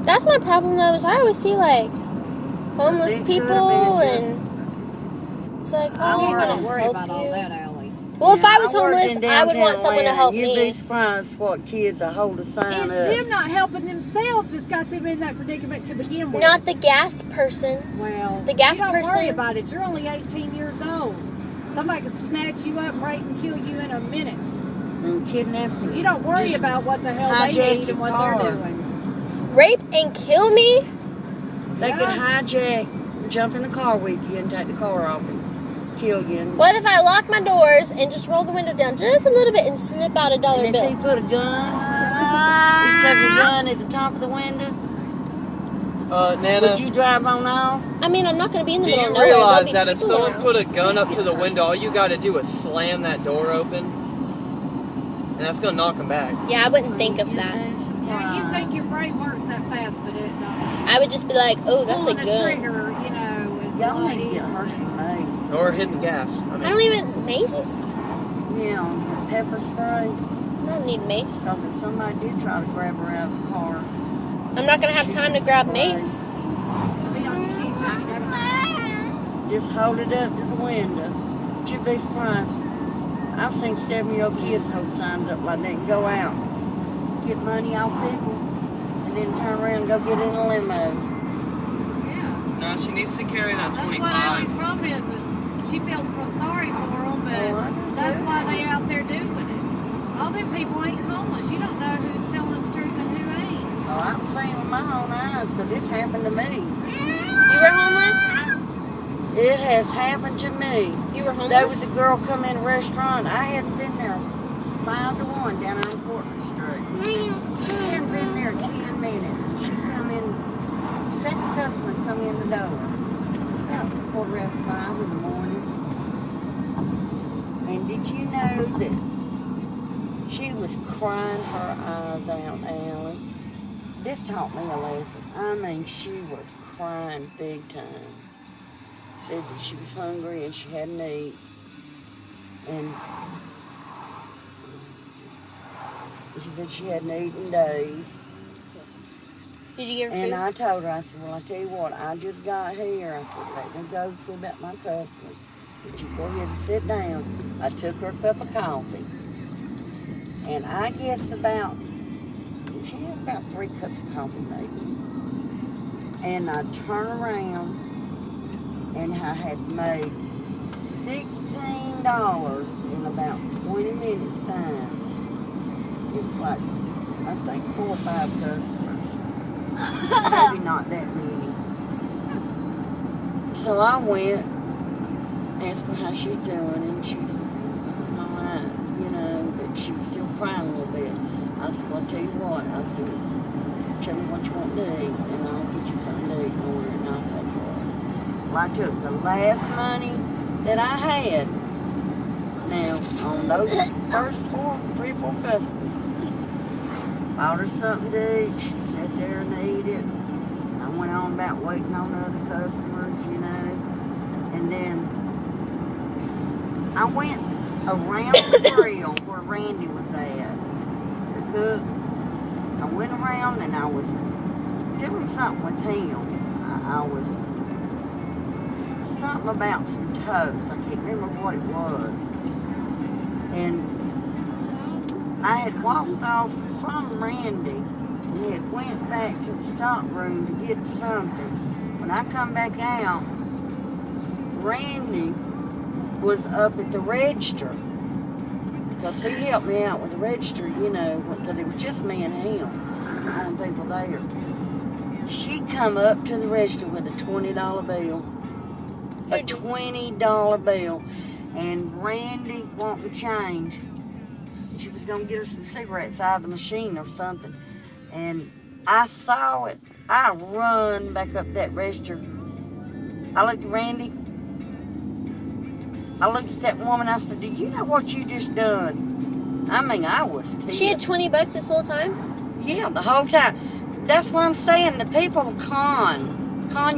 That's my problem though. Is I always see like homeless people and it's like, oh, I'm gonna worry help about you. all that, Allie. Well, if I was homeless, I would want someone to help You'd me. be surprised what kids will hold a sign It's up. them not helping themselves that's got them in that predicament to begin with. Not the gas person. Well, the gas you don't person. worry about it. You're only 18 years old. Somebody could snatch you up, rape, and kill you in a minute. And kidnap you. You don't worry about what the hell they need and what they're doing. Rape and kill me? They could hijack, jump in the car with you and take the car off you. Kill you. What if I lock my doors and just roll the window down just a little bit and snip out a dollar and bill? if he put a gun, he stuck a gun at the top of the window, Nana, would you drive on off? I mean, I'm not going to be in the do middle you of nowhere. realize that if someone put a gun up to the window, all you got to do is slam that door open? And that's going to knock them back. Yeah, I wouldn't think of that. Yeah, you think your brain works that fast, but it don't. I would just be like, oh, that's a Pulling the gun. trigger, you know, is Y'all not need to easy. get her some mace. Or hit the gas. I don't even mace. Yeah, pepper spray. I don't need mace. Because if somebody did try to grab her out of the car, I'm not going to have time to grab mace. Be on the key chain, you gotta- just hold it up to the window. You'd be surprised. I've seen 7-year-old kids hold signs up like that and go out, get money off people, and then turn around and go get in a limo. Yeah. No, she needs to carry that That's 25. what Allie's from is she feels sorry for them, but that's why they out there doing it. All them people ain't homeless. You don't know who's telling the truth and who ain't. Oh, I'm seeing with my own eyes because this happened to me. You were homeless? It has happened to me. You were homeless? There was a girl come in a restaurant. I hadn't been there 5 to 1 down there on Portland Street. I hadn't been there 10 minutes. She come in, second customer come in the door. It's about 4:45 in the morning. And did you know that she was crying her eyes out, Allie? This taught me a lesson. I mean, she was crying big time. Said that she was hungry and she hadn't eaten. And she said she hadn't eaten in days. Did you give her And food? I told her, I said, well, I tell you what, I just got here. I said, let me go see about my customers. I said, you go ahead and sit down. I took her a cup of coffee. And I guess about 3 cups of coffee maybe. And I turned around and I had made $16 in about 20 minutes time. It was like, I think 4 or 5 customers. Maybe not that many. So I went, asked her how she's doing, and she's all right, you know, but she was still crying a little bit. I said, well, I'll tell you what, I said, tell me what you want to eat, and I'll get you something to eat and order it, and I'll pay for it. Well, I took the last money that I had, now, on those first 3 or 4 customers, bought her something to eat. She sat there and ate it. I went on about waiting on other customers, you know. And then I went around the grill where Randy was at, the cook. I went around and I was doing something with him. I was something about some toast. I can't remember what it was. And I had walked off from Randy and had went back to the stock room to get something. When I come back out, Randy was up at the register because he helped me out with the register, you know, because it was just me and him, the only people there. She come up to the register with a $20 bill, a $20 bill, and Randy wanted change. She was going to get her some cigarettes out of the machine or something. And I saw it. I run back up that register. I looked at Randy. I looked at that woman. I said, do you know what you just done? I mean, I was pissed. She had $20 this whole time? Yeah, the whole time. That's what I'm saying. The people con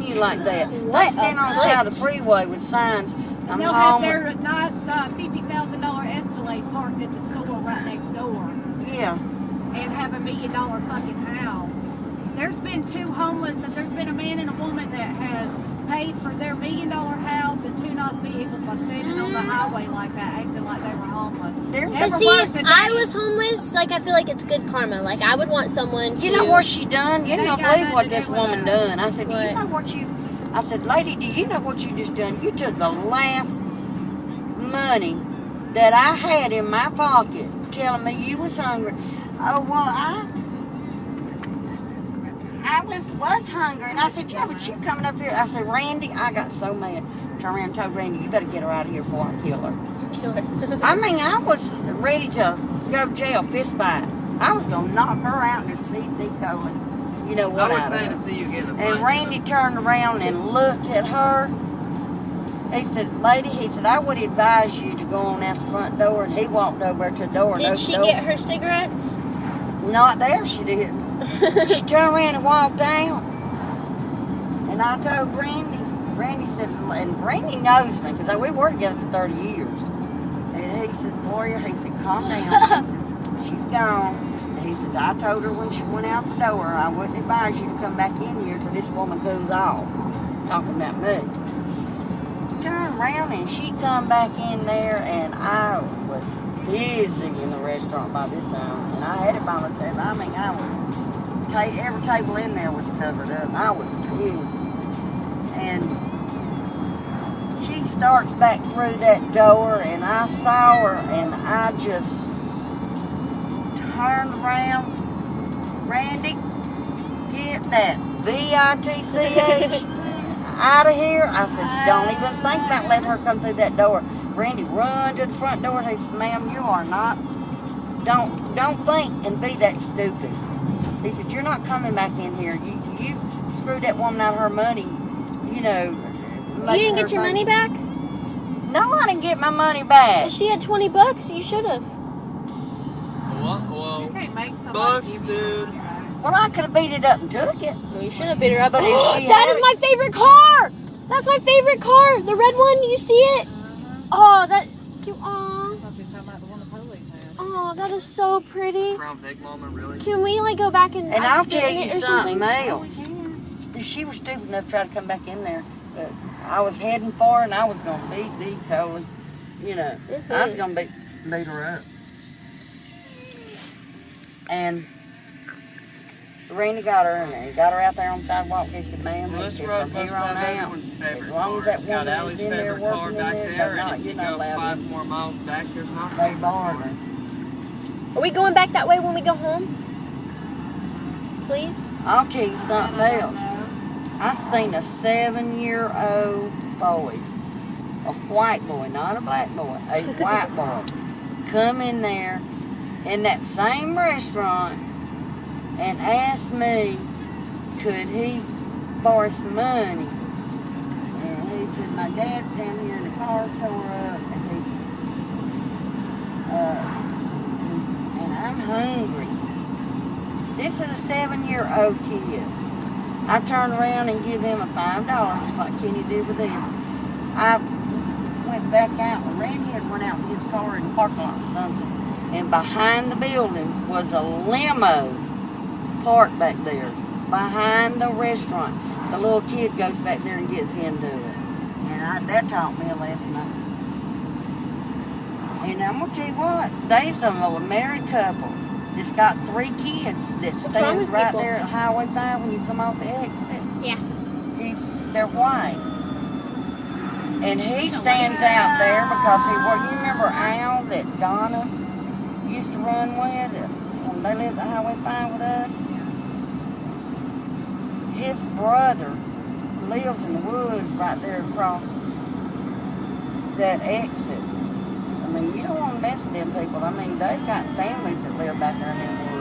you like that. They stand on the side of the freeway with signs. I'm They'll have home. their nice $50,000 Escalade parked at the store right next door. Yeah. And have $1 million fucking house. There's been been two homeless, and there's been a man and a woman that has paid for their $1 million house and two nice vehicles by standing on the highway like that, acting like they were homeless. But see, if I was homeless, like, I feel like it's good karma. Like, I would want someone to... You know what she done? You They don't got believe what nothing to this do with woman that. done. I said, do you What? know what you... I said, lady, do you know what you just done? You took the last money that I had in my pocket telling me you was hungry. Oh, well, I was hungry. And I said, yeah, but you coming up here. I said, Randy, I got so mad. Turned around and told Randy, you better get her out of here before I kill her. I mean, I was ready to go to jail, fist fight. I was going to knock her out and just feed the colon. You know what I out would of pay her. to see you get in a fight. And Randy turned around and looked at her. He said, lady, he said, I would advise you to go on out the front door. And he walked over to the door. And Did she get her cigarettes? Not there, she did. She turned around and walked out. And I told Randy. Randy says, and Randy knows me because we were together for 30 years. And he says, Gloria, he said, calm down. He says, she's gone. And he says, I told her when she went out the door, I wouldn't advise you to come back in here till this woman cools off. Talking about me. Turned around and she come back in there, and I was busy in the restaurant by this time. And I had it by myself. I mean, I was, every table in there was covered up. I was busy. And she starts back through that door, and I saw her, and I just turned around. Randy, get that VITCH out of here. I said, don't even think about letting her come through that door. Randy run to the front door. He said, ma'am, you are not, don't think and be that stupid. He said, you're not coming back in here. You screwed that woman out of her money. You know. You didn't get your money back? No, I didn't get my money back. Well, she had $20. You should have. Well, You can't make somebody bus, give you your dude. money back. Well, I could have beat it up and took it. Well, you should have beat her up. But if she That had is my favorite car. That's my favorite car. The red one. You see it? Oh, that. I thought you were talking about the one the police had. Oh, that is so pretty. Crown Vic Mama, really? Can we like go back and? And I'll sit tell in you it or something something? else. She was stupid enough to try to come back in there. But I was heading for her, and I was going to beat the Coley. You know, I was going to beat her up. And Randy got her, and he got her out there on the sidewalk. He said, ma'am, he This said, road from here must on have out, everyone's favorite as long as car. that It's got woman Allie's is in there favorite car working in back there, there, they're and not, if you're you not go allowed 5 to. more miles back, there's my They favorite barred car. her. Are we going back that way when we go home? Please. I'll tell you something else. I seen a 7-year-old boy, a white boy, not a black boy, a white boy, come in there in that same restaurant and ask me, could he borrow some money? And he said, my dad's down here and the car's tore up. And he says, and I'm hungry. This is a 7-year-old kid. I turned around and give him a $5, just like Kenny did with this. I went back out, and Randy had run out in his car in the parking lot or something. And behind the building was a limo parked back there, behind the restaurant. The little kid goes back there and gets into it. And that taught me a lesson. I said, and I'm going to tell you what, they's a married couple. It's got 3 kids that wrong stands with right people? there at Highway 5 when you come off the exit. Yeah. They're white. And he stands out there because you remember Al that Donna used to run with when they lived at Highway 5 with us? His brother lives in the woods right there across that exit. I mean, you don't want to mess with them people. I mean, they've got families that live back there in the woods.